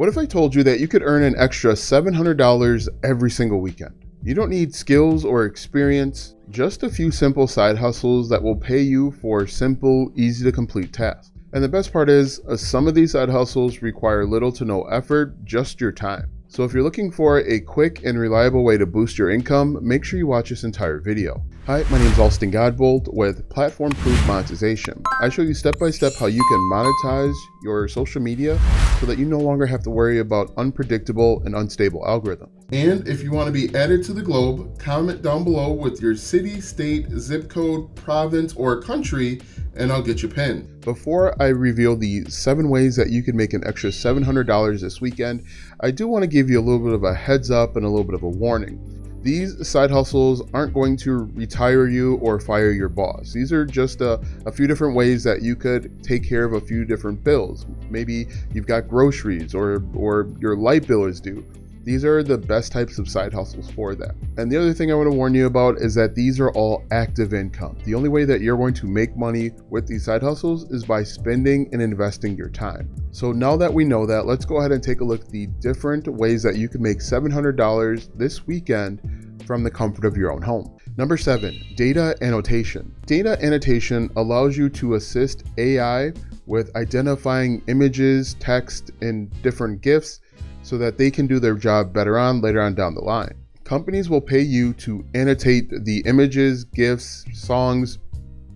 What if I told you that you could earn an extra $700 every single weekend? You don't need skills or experience, just a few simple side hustles that will pay you for simple, easy to complete tasks. And the best part is, some of these side hustles require little to no effort, just your time. So if you're looking for a quick and reliable way to boost your income, make sure you watch this entire video. Hi, my name is Alston Godbold with Platform Proof Monetization. I show you step by step how you can monetize your social media so that you no longer have to worry about unpredictable and unstable algorithms. And if you want to be added to the globe, comment down below with your city, state, zip code, province, or country, and I'll get you pinned. Before I reveal the 7 ways that you can make an extra $700 this weekend, I do want to give you a little bit of a heads up and a little bit of a warning. These side hustles aren't going to retire you or fire your boss. These are just a few different ways that you could take care of a few different bills. Maybe you've got groceries or your light bill is due. These are the best types of side hustles for that. And the other thing I want to warn you about is that these are all active income. The only way that you're going to make money with these side hustles is by spending and investing your time. So now that we know that, let's go ahead and take a look at the different ways that you can make $700 this weekend from the comfort of your own home. Number 7, data annotation. Data annotation allows you to assist AI with identifying images, text, and different GIFs so that they can do their job better later on down the line. Companies will pay you to annotate the images, GIFs, songs,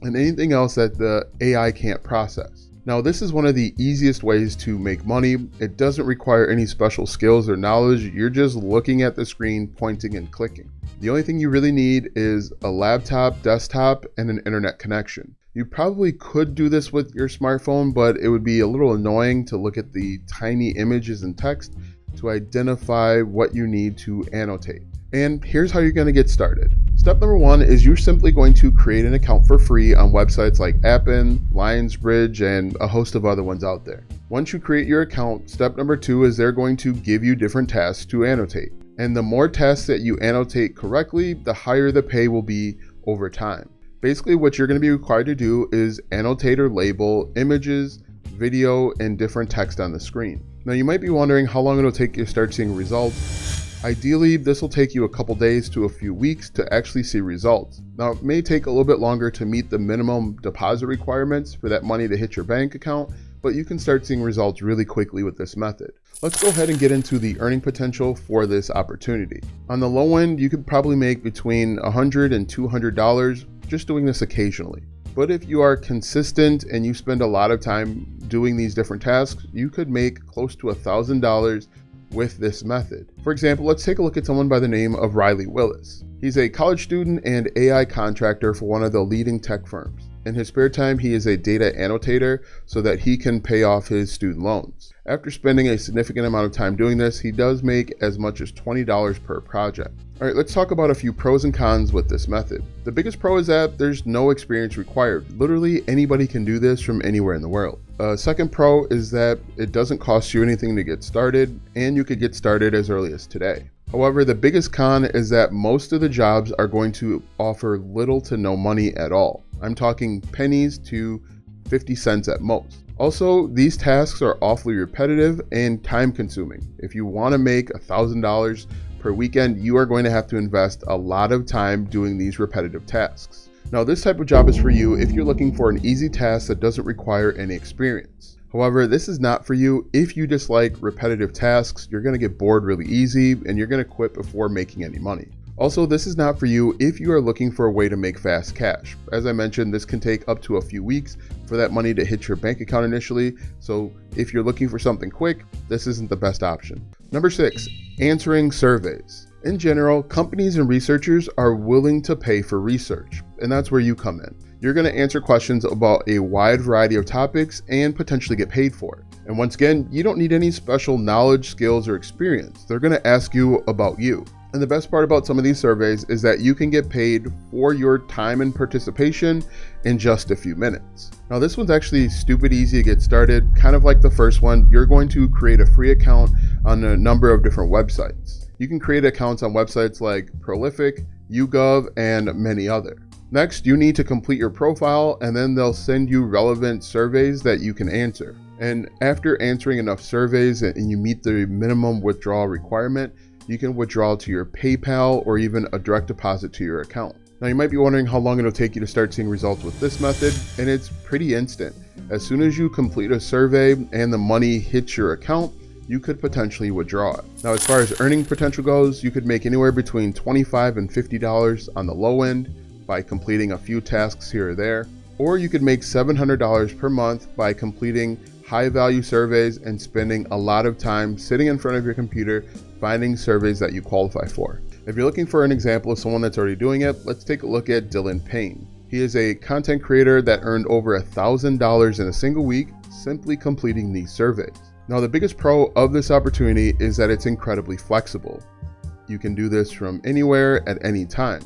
and anything else that the AI can't process. Now, this is one of the easiest ways to make money. It doesn't require any special skills or knowledge. You're just looking at the screen, pointing and clicking. The only thing you really need is a laptop, desktop, and an internet connection. You probably could do this with your smartphone, but it would be a little annoying to look at the tiny images and text to identify what you need to annotate. And here's how you're going to get started. Step number 1 is you're simply going to create an account for free on websites like Appen, Lionsbridge, and a host of other ones out there. Once you create your account, step number 2 is they're going to give you different tasks to annotate. And the more tasks that you annotate correctly, the higher the pay will be over time. Basically, what you're going to be required to do is annotate or label images, video, and different text on the screen. Now, you might be wondering how long it'll take you to start seeing results. Ideally, this will take you a couple days to a few weeks to actually see results. Now, it may take a little bit longer to meet the minimum deposit requirements for that money to hit your bank account, but you can start seeing results really quickly with this method. Let's go ahead and get into the earning potential for this opportunity. On the low end, you could probably make between $100 and $200 just doing this occasionally. But if you are consistent and you spend a lot of time doing these different tasks, you could make close to $1,000 with this method. For example, let's take a look at someone by the name of Riley Willis. He's a college student and AI contractor for one of the leading tech firms. In his spare time, he is a data annotator so that he can pay off his student loans. After spending a significant amount of time doing this, he does make as much as $20 per project. All right, let's talk about a few pros and cons with this method. The biggest pro is that there's no experience required. Literally anybody can do this from anywhere in the world. Second pro is that it doesn't cost you anything to get started, and you could get started as early as today. However, the biggest con is that most of the jobs are going to offer little to no money at all. I'm talking pennies to 50 cents at most. Also, these tasks are awfully repetitive and time consuming. If you want to make $1,000 per weekend, you are going to have to invest a lot of time doing these repetitive tasks. Now, this type of job is for you if you're looking for an easy task that doesn't require any experience. However, this is not for you if you dislike repetitive tasks. You're going to get bored really easy and you're going to quit before making any money. Also, this is not for you if you are looking for a way to make fast cash. As I mentioned, this can take up to a few weeks for that money to hit your bank account initially. So if you're looking for something quick, this isn't the best option. Number 6, answering surveys. In general, companies and researchers are willing to pay for research, and that's where you come in. You're going to answer questions about a wide variety of topics and potentially get paid for it. And once again, you don't need any special knowledge, skills, or experience. They're going to ask you about you. And the best part about some of these surveys is that you can get paid for your time and participation in just a few minutes. Now, this one's actually stupid easy to get started. Kind of like the first one, you're going to create a free account on a number of different websites. You can create accounts on websites like Prolific, YouGov, and many other. Next, you need to complete your profile, and then they'll send you relevant surveys that you can answer. And after answering enough surveys and you meet the minimum withdrawal requirement, you can withdraw to your PayPal or even a direct deposit to your account. Now you might be wondering how long it'll take you to start seeing results with this method, and it's pretty instant. As soon as you complete a survey and the money hits your account, you could potentially withdraw it. Now as far as earning potential goes, you could make anywhere between $25 and $50 on the low end by completing a few tasks here or there, or you could make $700 per month by completing high value surveys and spending a lot of time sitting in front of your computer finding surveys that you qualify for. If you're looking for an example of someone that's already doing it, let's take a look at Dylan Payne. He is a content creator that earned over $1,000 in a single week simply completing these surveys. Now the biggest pro of this opportunity is that it's incredibly flexible. You can do this from anywhere at any time.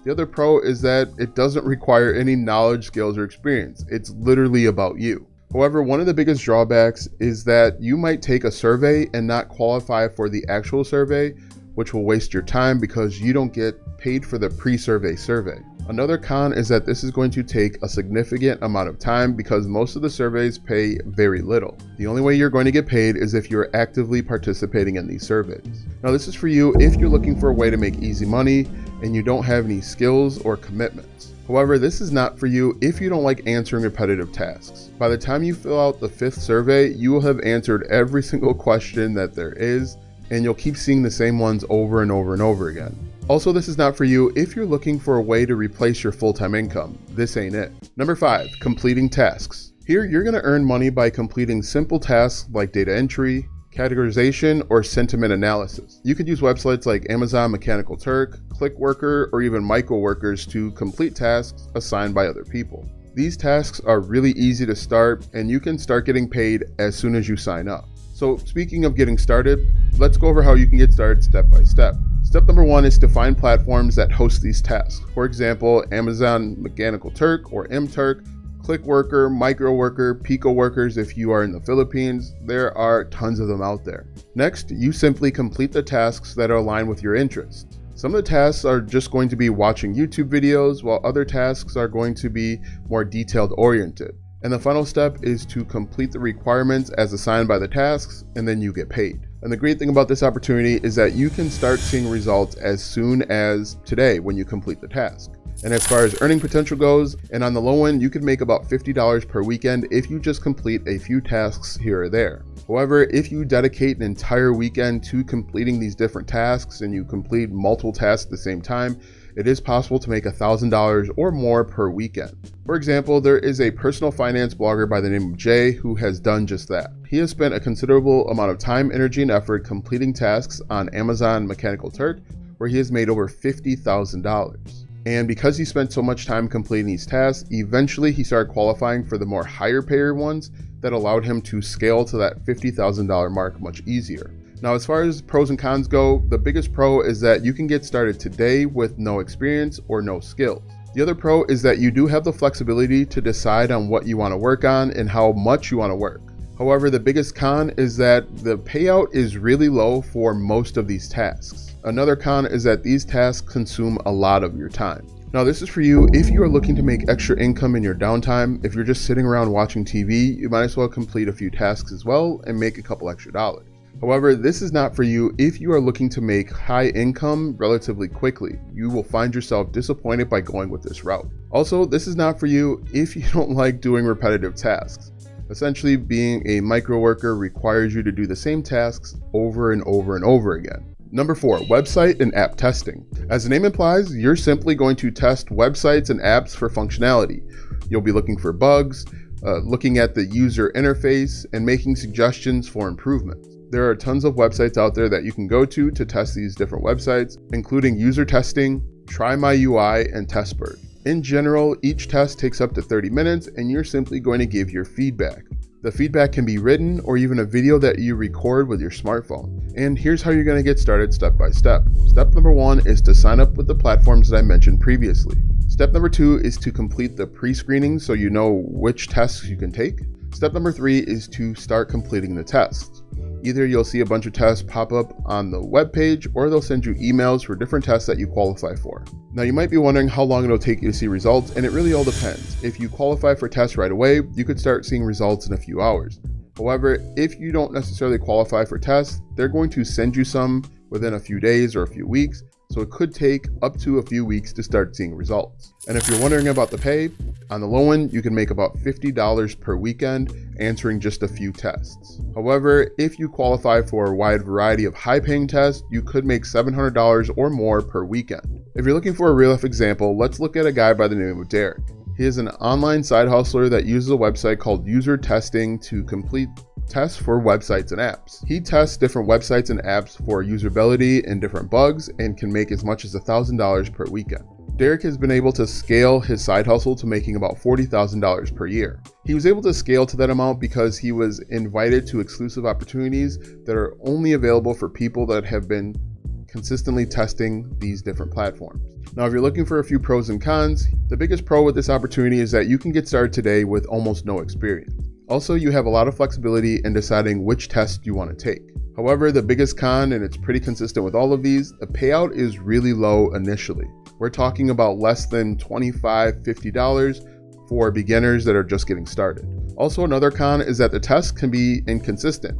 The other pro is that it doesn't require any knowledge, skills, or experience. It's literally about you. However, one of the biggest drawbacks is that you might take a survey and not qualify for the actual survey, which will waste your time because you don't get paid for the pre-survey survey. Another con is that this is going to take a significant amount of time because most of the surveys pay very little. The only way you're going to get paid is if you're actively participating in these surveys. Now this is for you if you're looking for a way to make easy money and you don't have any skills or commitments. However, this is not for you if you don't like answering repetitive tasks. By the time you fill out the 5th survey, you will have answered every single question that there is, and you'll keep seeing the same ones over and over and over again. Also, this is not for you if you're looking for a way to replace your full-time income. This ain't it. Number 5, completing tasks. Here, you're gonna earn money by completing simple tasks like data entry, categorization, or sentiment analysis. You could use websites like Amazon Mechanical Turk, Clickworker, or even MicroWorkers to complete tasks assigned by other people. These tasks are really easy to start, and you can start getting paid as soon as you sign up. So speaking of getting started, let's go over how you can get started step by step. Step number 1 is to find platforms that host these tasks. For example, Amazon Mechanical Turk or MTurk, Clickworker, MicroWorker, PicoWorkers if you are in the Philippines. There are tons of them out there. Next, you simply complete the tasks that are aligned with your interests. Some of the tasks are just going to be watching YouTube videos, while other tasks are going to be more detailed oriented. And the final step is to complete the requirements as assigned by the tasks, and then you get paid. And the great thing about this opportunity is that you can start seeing results as soon as today when you complete the task. And as far as earning potential goes, and on the low end, you can make about $50 per weekend if you just complete a few tasks here or there. However, if you dedicate an entire weekend to completing these different tasks and you complete multiple tasks at the same time, it is possible to make $1,000 or more per weekend. For example, there is a personal finance blogger by the name of Jay who has done just that. He has spent a considerable amount of time, energy, and effort completing tasks on Amazon Mechanical Turk, where he has made over $50,000. And because he spent so much time completing these tasks, eventually he started qualifying for the more higher payer ones that allowed him to scale to that $50,000 mark much easier. Now, as far as pros and cons go, the biggest pro is that you can get started today with no experience or no skills. The other pro is that you do have the flexibility to decide on what you want to work on and how much you want to work. However, the biggest con is that the payout is really low for most of these tasks. Another con is that these tasks consume a lot of your time. Now, this is for you if you are looking to make extra income in your downtime. If you're just sitting around watching TV, you might as well complete a few tasks as well and make a couple extra dollars. However, this is not for you if you are looking to make high income relatively quickly. You will find yourself disappointed by going with this route. Also, this is not for you if you don't like doing repetitive tasks. Essentially, being a micro worker requires you to do the same tasks over and over and over again. Number 4, website and app testing. As the name implies, you're simply going to test websites and apps for functionality. You'll be looking for bugs, looking at the user interface, and making suggestions for improvements. There are tons of websites out there that you can go to test these different websites, including user testing, Try My UI, and Testbird. In general, each test takes up to 30 minutes and you're simply going to give your feedback. The feedback can be written or even a video that you record with your smartphone. And here's how you're going to get started step by step. Step number 1 is to sign up with the platforms that I mentioned previously. Step number 2 is to complete the pre-screening so you know which tests you can take. Step number 3 is to start completing the tests. Either you'll see a bunch of tests pop up on the web page or they'll send you emails for different tests that you qualify for. Now you might be wondering how long it'll take you to see results, and it really all depends. If you qualify for tests right away, you could start seeing results in a few hours. However, if you don't necessarily qualify for tests, they're going to send you some within a few days or a few weeks, so it could take up to a few weeks to start seeing results. And if you're wondering about the pay, on the low end, you can make about $50 per weekend answering just a few tests. However, if you qualify for a wide variety of high-paying tests, you could make $700 or more per weekend. If you're looking for a real-life example, let's look at a guy by the name of Derek. He is an online side hustler that uses a website called User Testing to complete tests for websites and apps. He tests different websites and apps for usability and different bugs and can make as much as $1,000 per weekend. Derek has been able to scale his side hustle to making about $40,000 per year. He was able to scale to that amount because he was invited to exclusive opportunities that are only available for people that have been consistently testing these different platforms. Now, if you're looking for a few pros and cons, the biggest pro with this opportunity is that you can get started today with almost no experience. Also, you have a lot of flexibility in deciding which test you want to take. However, the biggest con, and it's pretty consistent with all of these, the payout is really low initially. We're talking about less than $25, $50 for beginners that are just getting started. Also, another con is that the tests can be inconsistent.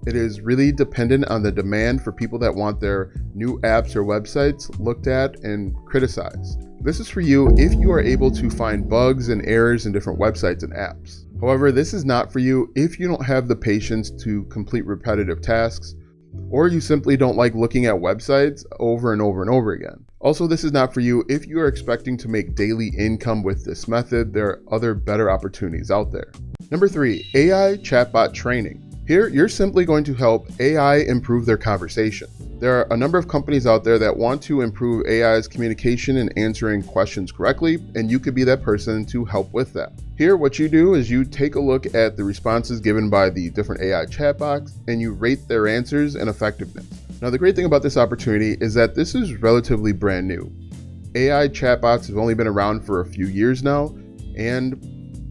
It is really dependent on the demand for people that want their new apps or websites looked at and criticized. This is for you if you are able to find bugs and errors in different websites and apps. However, this is not for you if you don't have the patience to complete repetitive tasks, or you simply don't like looking at websites over and over and over again. Also, this is not for you if you are expecting to make daily income with this method. There are other better opportunities out there. Number 3, AI chatbot training. Here, you're simply going to help AI improve their conversation. There are a number of companies out there that want to improve AI's communication and answering questions correctly, and you could be that person to help with that. Here, what you do is you take a look at the responses given by the different AI chatbots and you rate their answers and effectiveness. Now, the great thing about this opportunity is that this is relatively brand new. AI chatbots have only been around for a few years now, and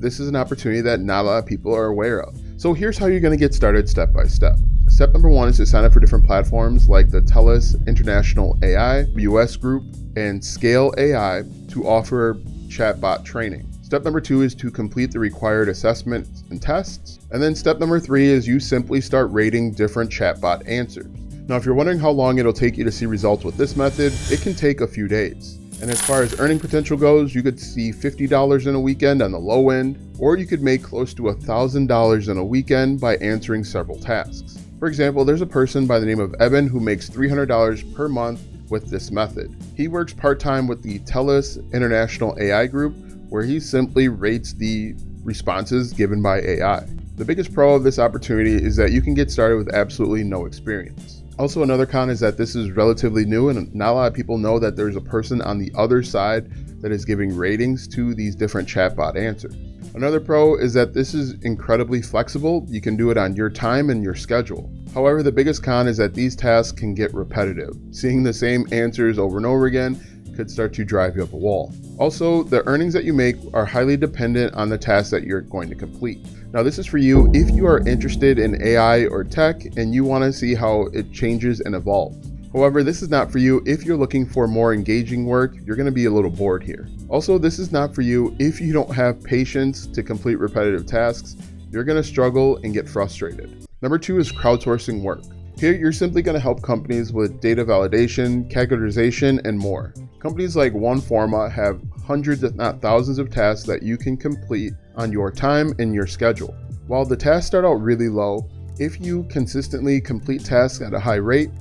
this is an opportunity that not a lot of people are aware of. So here's how you're going to get started step by step. Step number 1 is to sign up for different platforms like the TELUS International AI, US Group, and Scale AI to offer chatbot training. Step number 2 is to complete the required assessments and tests. And then step number 3 is you simply start rating different chatbot answers. Now, if you're wondering how long it'll take you to see results with this method, it can take a few days. And as far as earning potential goes, you could see $50 in a weekend on the low end, or you could make close to $1,000 in a weekend by answering several tasks. For example, there's a person by the name of Evan who makes $300 per month with this method. He works part-time with the TELUS International AI Group, where he simply rates the responses given by AI. The biggest pro of this opportunity is that you can get started with absolutely no experience. Also, another con is that this is relatively new and not a lot of people know that there's a person on the other side that is giving ratings to these different chatbot answers. Another pro is that this is incredibly flexible. You can do it on your time and your schedule. However, the biggest con is that these tasks can get repetitive. Seeing the same answers over and over again could start to drive you up a wall. Also, the earnings that you make are highly dependent on the tasks that you're going to complete. Now, this is for you if you are interested in AI or tech and you want to see how it changes and evolves. However, this is not for you if you're looking for more engaging work. You're going to be a little bored here. Also, this is not for you if you don't have patience to complete repetitive tasks. You're going to struggle and get frustrated. Number 2 is crowdsourcing work. Here, you're simply going to help companies with data validation, categorization, and more. Companies like OneForma have hundreds if not thousands of tasks that you can complete on your time and your schedule. While the tasks start out really low, if you consistently complete tasks at a high rate,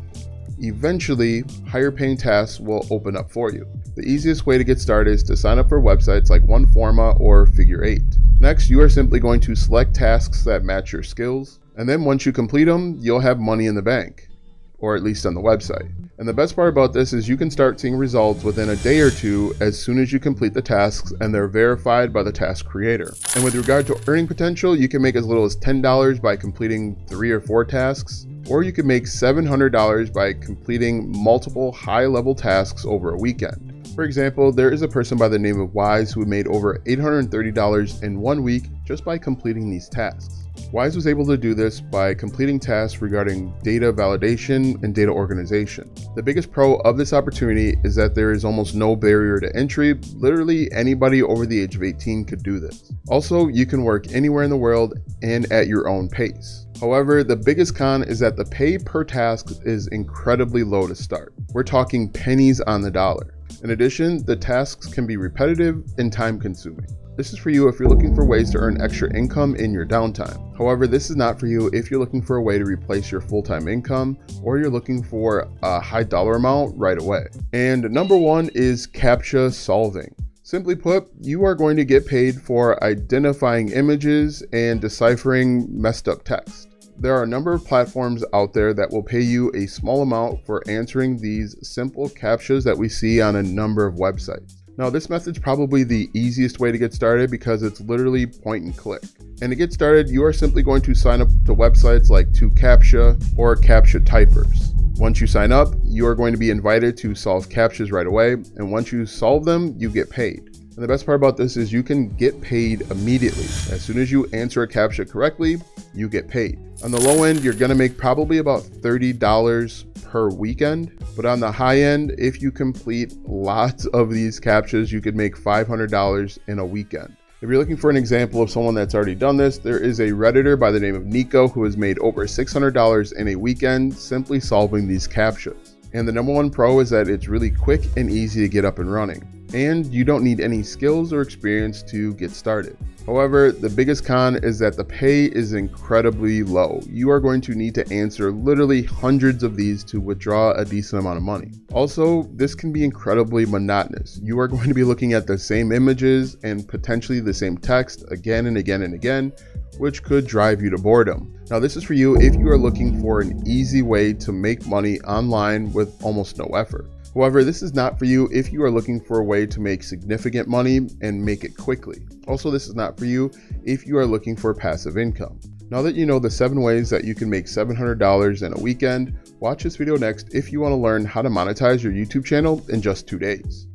eventually higher paying tasks will open up for you. The easiest way to get started is to sign up for websites like OneForma or Figure 8. Next, you are simply going to select tasks that match your skills, and then once you complete them, you'll have money in the bank, or at least on the website. And the best part about this is you can start seeing results within a day or two as soon as you complete the tasks and they're verified by the task creator. And with regard to earning potential, you can make as little as $10 by completing 3 or 4 tasks, or you can make $700 by completing multiple high-level tasks over a weekend. For example, there is a person by the name of Wise who made over $830 in 1 week just by completing these tasks. Wise was able to do this by completing tasks regarding data validation and data organization. The biggest pro of this opportunity is that there is almost no barrier to entry. Literally anybody over the age of 18 could do this. Also, you can work anywhere in the world and at your own pace. However, the biggest con is that the pay per task is incredibly low to start. We're talking pennies on the dollar. In addition, the tasks can be repetitive and time consuming. This is for you if you're looking for ways to earn extra income in your downtime. However, this is not for you if you're looking for a way to replace your full-time income or you're looking for a high dollar amount right away. And number one is CAPTCHA solving. Simply put, you are going to get paid for identifying images and deciphering messed up text. There are a number of platforms out there that will pay you a small amount for answering these simple CAPTCHAs that we see on a number of websites. Now, this method's probably the easiest way to get started because it's literally point and click. And to get started, you are simply going to sign up to websites like 2CAPTCHA or CAPTCHA Typers. Once you sign up, you are going to be invited to solve CAPTCHAs right away, and once you solve them, you get paid. And the best part about this is you can get paid immediately. As soon as you answer a CAPTCHA correctly, you get paid. On the low end, you're gonna make probably about $30 per weekend, but on the high end, if you complete lots of these CAPTCHAs, you could make $500 in a weekend. If you're looking for an example of someone that's already done this, there is a Redditor by the name of Nico who has made over $600 in a weekend simply solving these CAPTCHAs. And the number one pro is that it's really quick and easy to get up and running. And you don't need any skills or experience to get started. However, the biggest con is that the pay is incredibly low. You are going to need to answer literally hundreds of these to withdraw a decent amount of money. Also, this can be incredibly monotonous. You are going to be looking at the same images and potentially the same text again and again and again, which could drive you to boredom. Now, this is for you if you are looking for an easy way to make money online with almost no effort. However, this is not for you if you are looking for a way to make significant money and make it quickly. Also, this is not for you if you are looking for passive income. Now that you know the 7 ways that you can make $700 in a weekend, watch this video next if you want to learn how to monetize your YouTube channel in just 2 days.